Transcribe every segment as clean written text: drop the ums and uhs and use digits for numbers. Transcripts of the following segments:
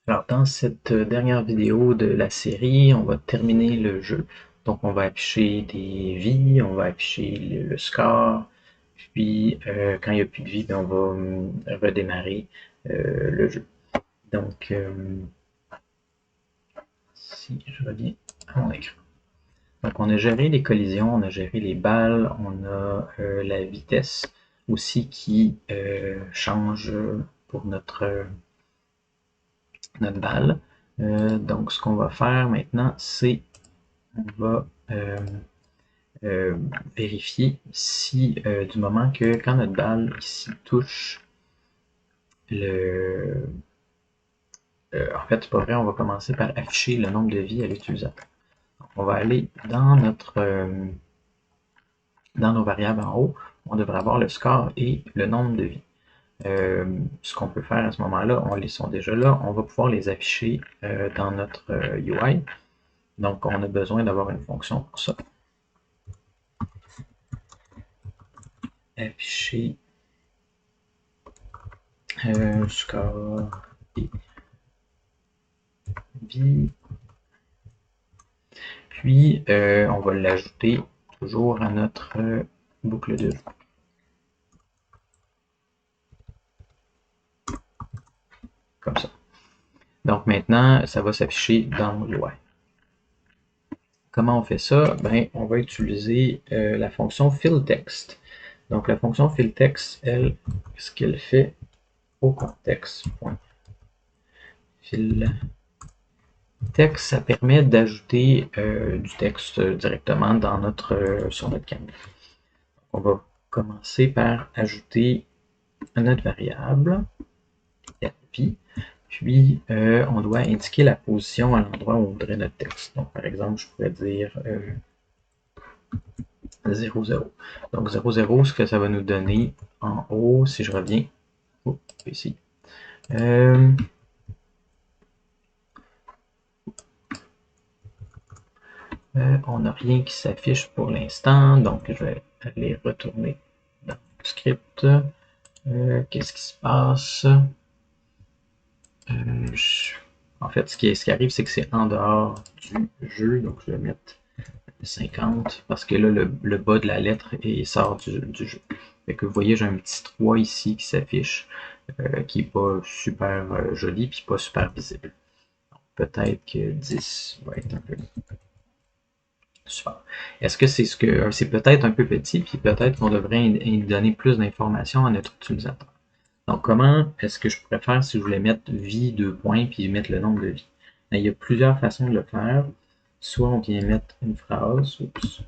Alors, dans cette dernière vidéo de la série, on va terminer le jeu. Donc, on va afficher des vies, on va afficher le score, puis quand il n'y a plus de vie, ben, on va redémarrer le jeu. Donc, si je reviens à mon écran. Donc, on a géré les collisions, on a géré les balles, on a la vitesse aussi qui change pour notre balle. Donc, ce qu'on va faire maintenant, c'est on va euh, vérifier si du moment que quand notre balle ici touche le... en fait, c'est pas vrai, on va commencer par afficher le nombre de vies à l'utilisateur. On va aller dans dans nos variables en haut, on devrait avoir le score et le nombre de vies. Ce qu'on peut faire à ce moment-là, on les sont déjà là, on va pouvoir les afficher dans notre UI. Donc, on a besoin d'avoir une fonction pour ça. Afficher score et vie. Puis, on va l'ajouter toujours à notre boucle de jeu. Comme ça. Donc maintenant, ça va s'afficher dans l'UI. Comment on fait ça? Ben, on va utiliser la fonction fillText. Donc la fonction fillText, elle, ce qu'elle fait au contexte. FillText, ça permet d'ajouter du texte directement dans sur notre canvas. On va commencer par ajouter notre variable, puis on doit indiquer la position à l'endroit où on voudrait notre texte. Donc, par exemple, je pourrais dire 0, 0. Donc, 0, 0, ce que ça va nous donner en haut, si je reviens ici. On n'a rien qui s'affiche pour l'instant, donc je vais aller retourner dans le script. Qu'est-ce qui se passe? En fait, ce qui arrive, c'est que c'est en dehors du jeu, donc je vais mettre 50 parce que là, le bas de la lettre sort du jeu. Fait que vous voyez, j'ai un petit 3 ici qui s'affiche, qui n'est pas super joli, puis pas super visible. Peut-être que 10 va être un peu super. Est-ce que c'est peut-être un peu petit, puis peut-être qu'on devrait donner plus d'informations à notre utilisateur. Donc, comment est-ce que je pourrais faire si je voulais mettre vie 2 points puis mettre le nombre de vies? Il y a plusieurs façons de le faire. Soit on vient mettre une phrase, oups.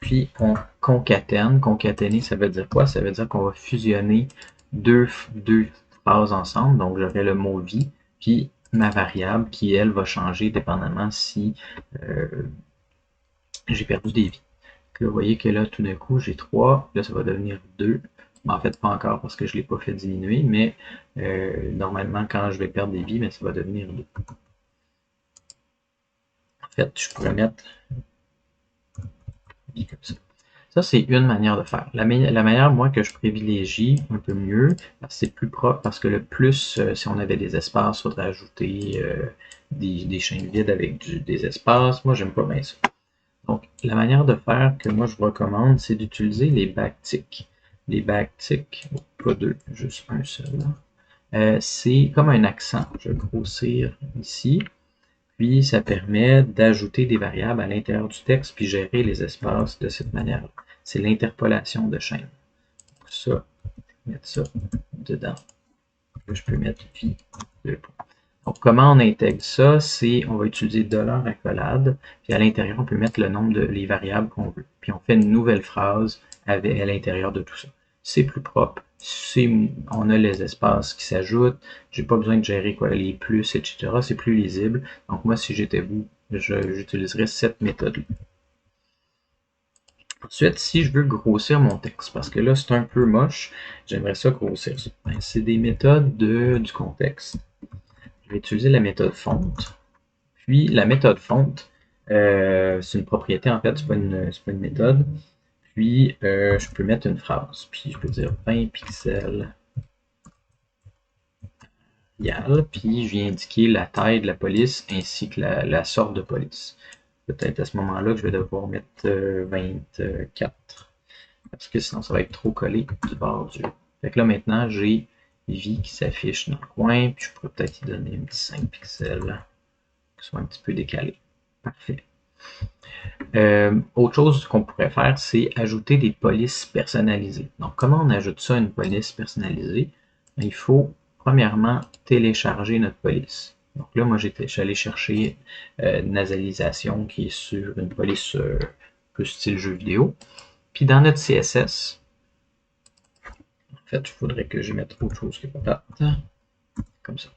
Puis on concatène. Concaténer, ça veut dire quoi? Ça veut dire qu'on va fusionner deux phrases ensemble. Donc j'aurai le mot vie, puis ma variable qui, elle, va changer dépendamment si j'ai perdu des vies. Là, vous voyez que là, tout d'un coup, j'ai 3, là, ça va devenir 2. En fait, pas encore parce que je ne l'ai pas fait diminuer, mais normalement, quand je vais perdre des vies, mais ça va devenir 2. En fait, je pourrais mettre vie comme ça. Ça, c'est une manière de faire. La manière, moi, que je privilégie un peu mieux, c'est plus propre parce que le plus, si on avait des espaces, il faudrait ajouter des chaînes vides avec des espaces. Moi, j'aime pas bien ça. Donc, la manière de faire que moi je vous recommande, c'est d'utiliser les backticks. Les backticks, pas deux, juste un seul. C'est comme un accent. Je vais grossir ici. Puis, ça permet d'ajouter des variables à l'intérieur du texte puis gérer les espaces de cette manière-là. C'est l'interpolation de chaîne. Donc, ça, je vais mettre ça dedans. Je peux mettre puis 2 points. Donc, comment on intègre ça? C'est, on va utiliser $accolade, puis à l'intérieur, on peut mettre le nombre de les variables qu'on veut. Puis on fait une nouvelle phrase à l'intérieur de tout ça. C'est plus propre, on a les espaces qui s'ajoutent, j'ai pas besoin de gérer quoi, les plus, etc. C'est plus lisible. Donc moi, si j'étais vous, j'utiliserais cette méthode-là. Ensuite, si je veux grossir mon texte, parce que là, c'est un peu moche, j'aimerais ça grossir ça. Ben, c'est des méthodes du contexte. Je vais utiliser la méthode fonte. Puis la méthode fonte, c'est une propriété en fait, c'est pas une méthode. Puis, je peux mettre une phrase. Puis, je peux dire 20 pixels égale. Puis, je viens indiquer la taille de la police ainsi que la sorte de police. Peut-être à ce moment-là que je vais devoir mettre 24. Parce que sinon, ça va être trop collé du bord du. Fait que là, maintenant, j'ai vie qui s'affiche dans le coin. Puis, je pourrais peut-être y donner un petit 5 pixels qui soit un petit peu décalé. Parfait. Autre chose qu'on pourrait faire, c'est ajouter des polices personnalisées. Donc, comment on ajoute ça, une police personnalisée? Il faut, premièrement, télécharger notre police. Donc là, moi, suis allé chercher nasalisation qui est sur une police plus style jeu vidéo. Puis dans notre CSS, en fait, il faudrait que je mette autre chose que patate. Comme ça.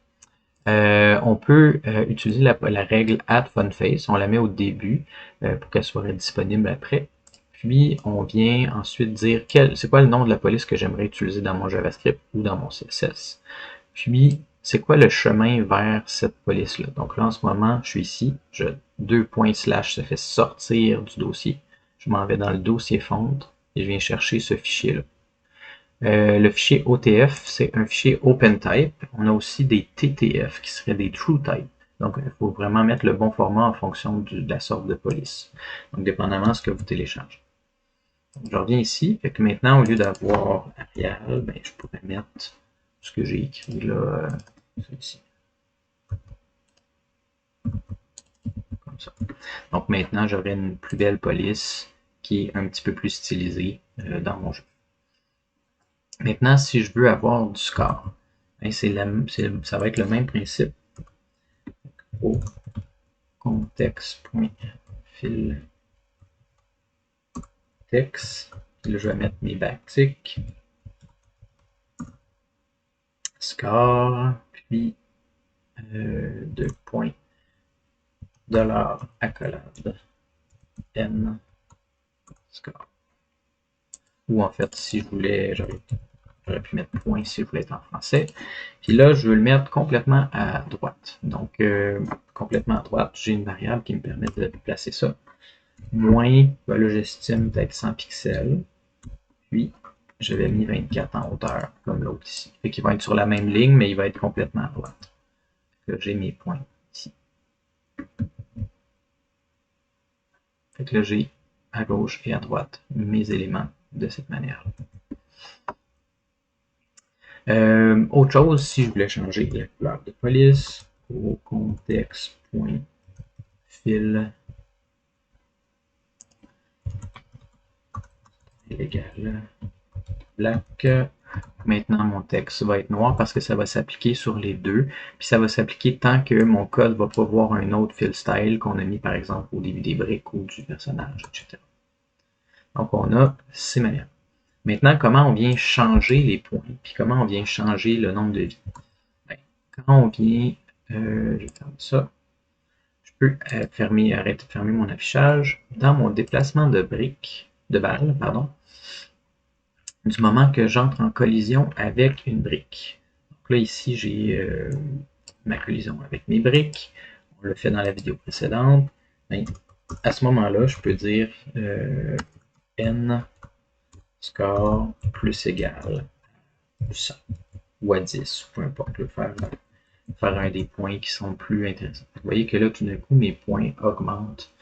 On peut utiliser la règle add fun face, on la met au début pour qu'elle soit disponible après. Puis on vient ensuite dire c'est quoi le nom de la police que j'aimerais utiliser dans mon JavaScript ou dans mon CSS. Puis c'est quoi le chemin vers cette police-là. Donc là en ce moment, je suis ici, je 2 ça fait sortir du dossier. Je m'en vais dans le dossier fonte et je viens chercher ce fichier-là. Le fichier OTF, c'est un fichier OpenType. On a aussi des TTF qui seraient des TrueType. Donc, il faut vraiment mettre le bon format en fonction de la sorte de police. Donc, dépendamment de ce que vous téléchargez. Donc, je reviens ici. Fait que maintenant, au lieu d'avoir Arial, ben, je pourrais mettre ce que j'ai écrit là, ici. Comme ça. Donc, maintenant, j'aurai une plus belle police qui est un petit peu plus stylisée dans mon jeu. Maintenant, si je veux avoir du score, ben ça va être le même principe. Au contexte.fill texte. Là, je vais mettre mes backticks. Score, puis de points dollar accolade n score. Ou en fait, si je voulais, j'aurais pu mettre point si je voulais être en français. Puis là, je veux le mettre complètement à droite. Donc, complètement à droite, j'ai une variable qui me permet de placer ça. Moins, ben là, j'estime peut-être 100 pixels. Puis, j'avais mis 24 en hauteur, comme l'autre ici. Fait qu'il va être sur la même ligne, mais il va être complètement à droite. J'ai mes points ici. Fait que là, j'ai à gauche et à droite mes éléments de cette manière. Autre chose, si je voulais changer la couleur de police, au contexte.fill égal black. Maintenant, mon texte va être noir parce que ça va s'appliquer sur les deux. Puis ça va s'appliquer tant que mon code va pas voir un autre fill style qu'on a mis par exemple au début des briques ou du personnage, etc. Donc on a ces manières. Maintenant, comment on vient changer les points, puis comment on vient changer le nombre de vies. Bien, quand on vient, je vais faire ça, je peux arrêter de fermer mon affichage. Dans mon déplacement de briques, de balles, pardon, du moment que j'entre en collision avec une brique. Donc là, ici, j'ai ma collision avec mes briques. On l'a fait dans la vidéo précédente. Bien, à ce moment-là, je peux dire n score plus égal à 100 ou à 10, peu importe, faire un des points qui sont plus intéressants. Vous voyez que là, tout d'un coup, mes points augmentent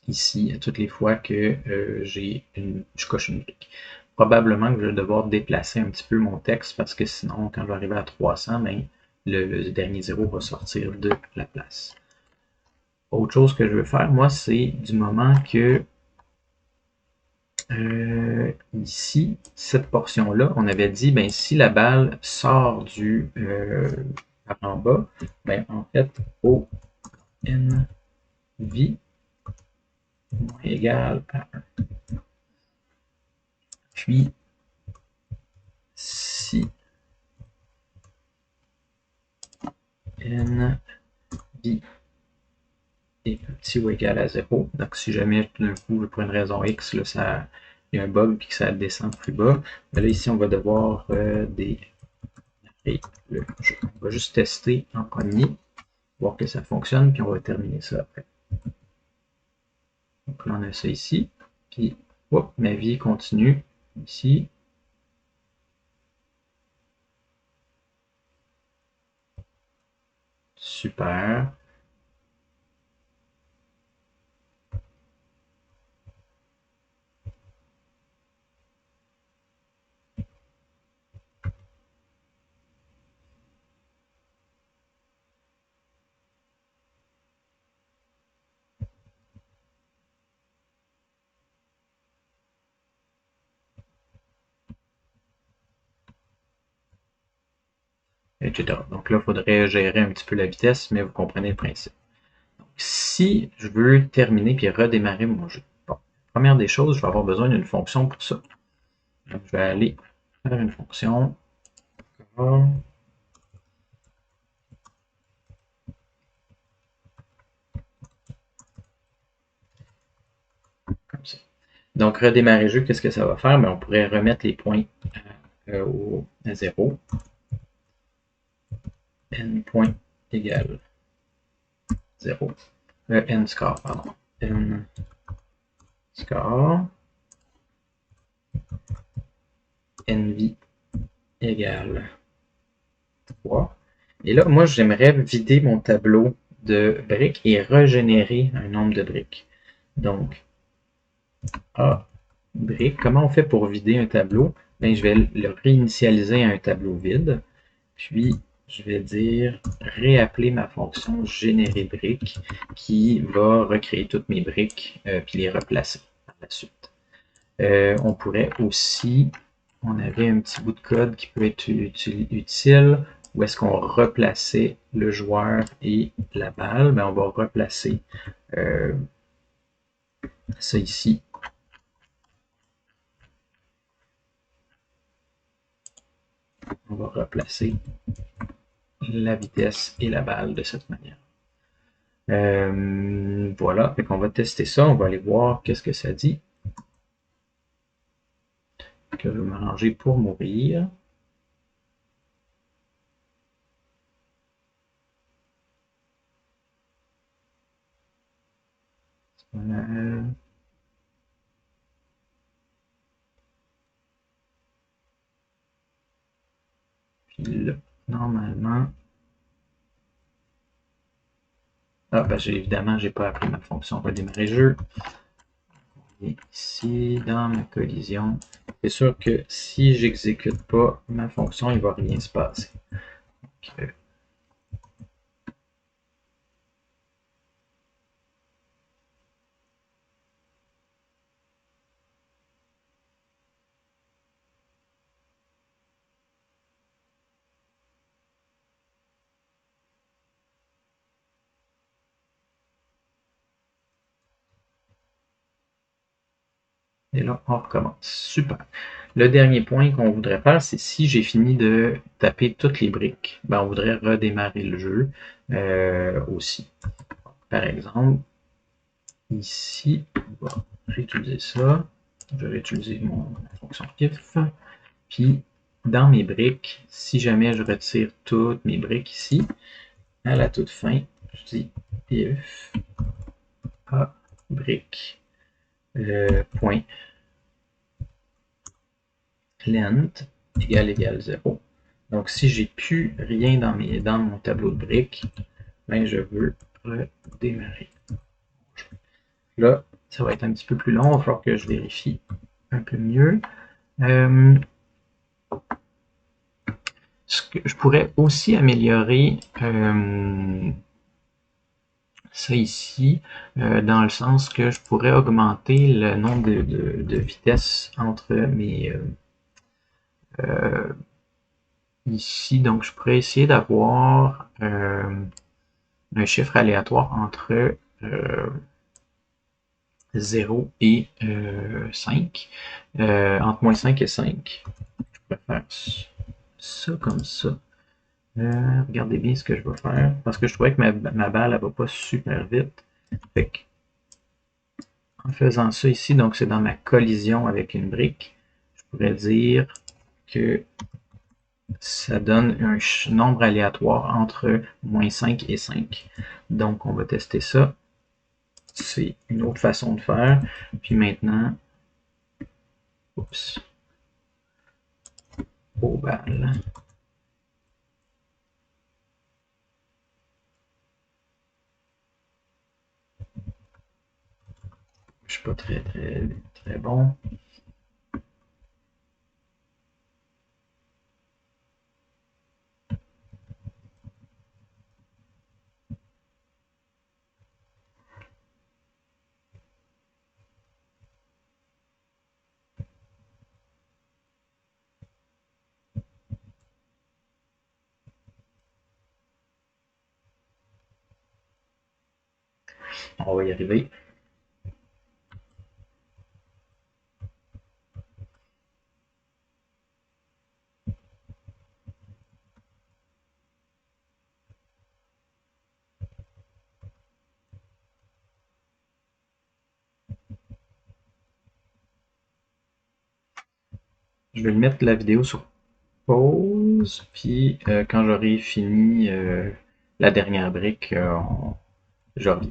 ici à toutes les fois que je coche une brique. Probablement que je vais devoir déplacer un petit peu mon texte parce que sinon, quand je vais arriver à 300, ben, le dernier zéro va sortir de la place. Autre chose que je veux faire, moi, c'est du moment que ici, cette portion-là, on avait dit, ben, si la balle sort par en bas, ben, en fait, O N V moins égal à 1. Puis, si N V est plus petit ou égal à 0, donc si jamais tout d'un coup, pour une raison X, là, il y a un bug et que ça descend plus bas, ben là, ici, on va devoir on va juste tester en premier, voir que ça fonctionne, puis on va terminer ça après. Donc là, on a ça ici. Puis, hop, ma vie continue ici. Super. Etc. Donc là, il faudrait gérer un petit peu la vitesse, mais vous comprenez le principe. Donc, si je veux terminer puis redémarrer mon jeu, bon, première des choses, je vais avoir besoin d'une fonction pour ça. Donc, je vais aller faire une fonction. Comme ça. Donc, redémarrer le jeu, qu'est-ce que ça va faire? On pourrait remettre les points à 0. N point égale 0. N score, pardon. N score. NV égale 3. Et là, moi, j'aimerais vider mon tableau de briques et régénérer un nombre de briques. Donc, A, briques. Comment on fait pour vider un tableau? Je vais le réinitialiser à un tableau vide. Puis, je vais dire réappeler ma fonction générer briques qui va recréer toutes mes briques puis les replacer par la suite. On pourrait aussi, on avait un petit bout de code qui peut être utile, où est-ce qu'on replaçait le joueur et la balle. On va replacer ça ici. On va replacer la vitesse et la balle de cette manière. Voilà, on va tester ça, on va aller voir qu'est-ce que ça dit. Que je vais m'arranger pour mourir. Puis là, normalement... Ah, évidemment, j'ai pas appelé ma fonction redémarrer jeu. Et ici, dans ma collision, c'est sûr que si j'exécute pas ma fonction, il va rien se passer. Donc, et là, on recommence. Super. Le dernier point qu'on voudrait faire, c'est si j'ai fini de taper toutes les briques, on voudrait redémarrer le jeu aussi. Par exemple, ici, on va réutiliser ça. Je vais réutiliser mon fonction if. Puis, dans mes briques, si jamais je retire toutes mes briques ici, à la toute fin, je dis if a brique point length égale 0. Donc, si j'ai plus rien dans mon tableau de briques, je veux redémarrer. Là, ça va être un petit peu plus long, il va falloir que je vérifie un peu mieux. Ce que je pourrais aussi améliorer ça ici, dans le sens que je pourrais augmenter le nombre de vitesses entre mes... ici, donc je pourrais essayer d'avoir un chiffre aléatoire entre 0 et 5, entre moins 5 et 5. Je pourrais faire ça comme ça. Regardez bien ce que je vais faire, parce que je trouvais que ma balle, elle va pas super vite. Fait que, en faisant ça ici, donc c'est dans ma collision avec une brique, je pourrais dire que ça donne un nombre aléatoire entre moins 5 et 5. Donc, on va tester ça. c'est une autre façon de faire. Puis maintenant, oups, ovale. Je suis pas très bon. On va y arriver. Je vais mettre la vidéo sur pause, puis quand j'aurai fini la dernière brique, je reviens.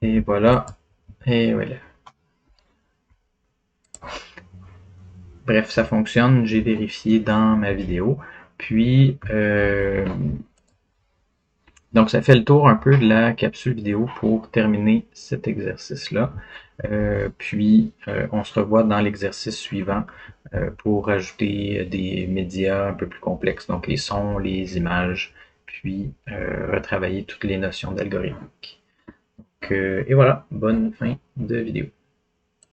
Et voilà. Et voilà. Bref, ça fonctionne. J'ai vérifié dans ma vidéo. Puis, donc ça fait le tour un peu de la capsule vidéo pour terminer cet exercice-là. Puis, on se revoit dans l'exercice suivant pour ajouter des médias un peu plus complexes, donc les sons, les images, puis retravailler toutes les notions d'algorithmique. Et voilà, bonne fin de vidéo.